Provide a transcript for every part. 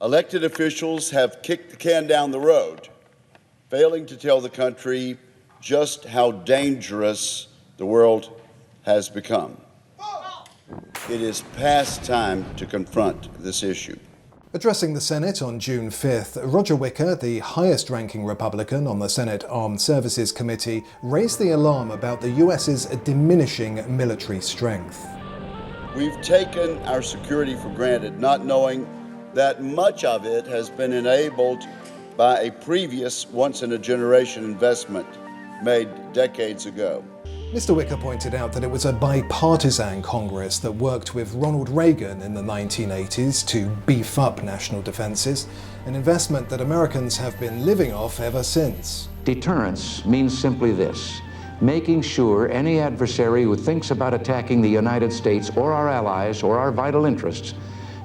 Elected officials have kicked the can down the road, failing to tell the country just how dangerous the world has become. It is past time to confront this issue. Addressing the Senate on June 5th, Roger Wicker, the highest-ranking Republican on the Senate Armed Services Committee, raised the alarm about the U.S.'s diminishing military strength. We've taken our security for granted, not knowing that much of it has been enabled by a previous once-in-a-generation investment made decades ago. Mr. Wicker pointed out that it was a bipartisan Congress that worked with Ronald Reagan in the 1980s to beef up national defenses, an investment that Americans have been living off ever since. Deterrence means simply this: making sure any adversary who thinks about attacking the United States or our allies or our vital interests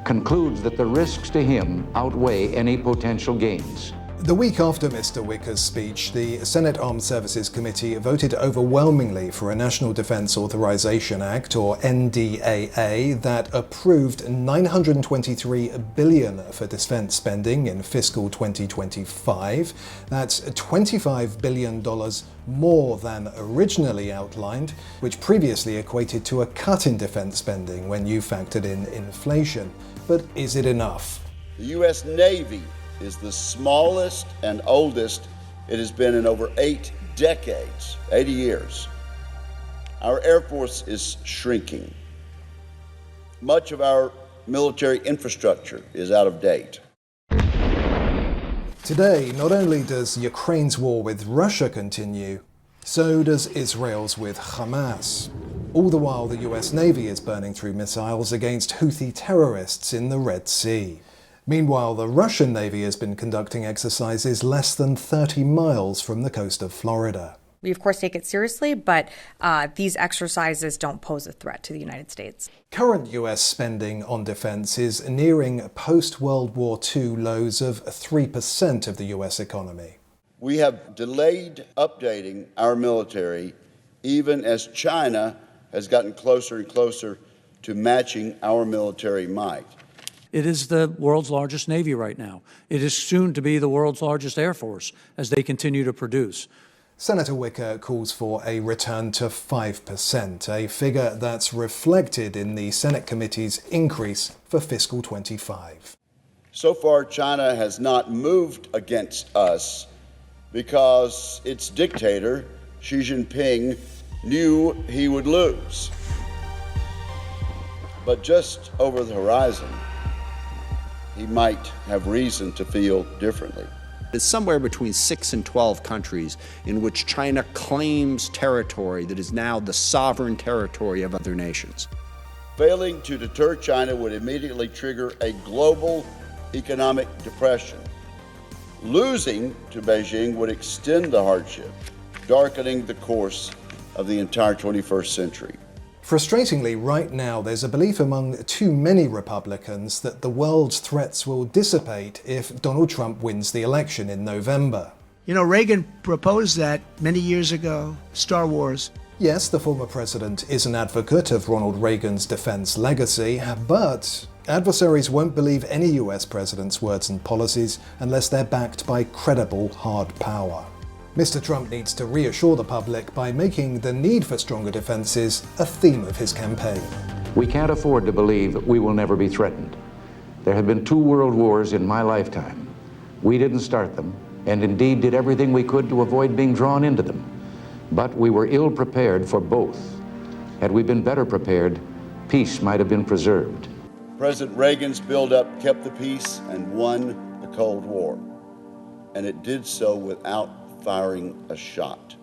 concludes that the risks to him outweigh any potential gains. The week after Mr. Wicker's speech, the Senate Armed Services Committee voted overwhelmingly for a National Defense Authorization Act, or NDAA, that approved $923 billion for defense spending in fiscal 2025. That's $25 billion more than originally outlined, which previously equated to a cut in defense spending when you factored in inflation. But is it enough? The U.S. Navy is the smallest and oldest it has been in over 8 decades, 80 years. Our Air Force is shrinking. Much of our military infrastructure is out of date. Today, not only does Ukraine's war with Russia continue, so does Israel's with Hamas. All the while, the US Navy is burning through missiles against Houthi terrorists in the Red Sea. Meanwhile, the Russian Navy has been conducting exercises less than 30 miles from the coast of Florida. We, of course, take it seriously, but these exercises don't pose a threat to the United States. Current US spending on defense is nearing post-World War II lows of 3% of the US economy. We have delayed updating our military even as China has gotten closer and closer to matching our military might. It is the world's largest Navy right now. It is soon to be the world's largest Air Force as they continue to produce. Senator Wicker calls for a return to 5%, a figure that's reflected in the Senate committee's increase for fiscal 25. So far, China has not moved against us because its dictator, Xi Jinping, knew he would lose. But just over the horizon, he might have reason to feel differently. It's somewhere between 6 and 12 countries in which China claims territory that is now the sovereign territory of other nations. Failing to deter China would immediately trigger a global economic depression. Losing to Beijing would extend the hardship, darkening the course of the entire 21st century. Frustratingly, right now, there's a belief among too many Republicans that the world's threats will dissipate if Donald Trump wins the election in November. You know, Reagan proposed that many years ago, Star Wars. Yes, the former president is an advocate of Ronald Reagan's defense legacy, but adversaries won't believe any US president's words and policies unless they're backed by credible hard power. Mr. Trump needs to reassure the public by making the need for stronger defenses a theme of his campaign. We can't afford to believe we will never be threatened. There have been 2 world wars in my lifetime. We didn't start them, and indeed did everything we could to avoid being drawn into them. But we were ill prepared for both. Had we been better prepared, peace might have been preserved. President Reagan's buildup kept the peace and won the Cold War, and it did so without firing a shot.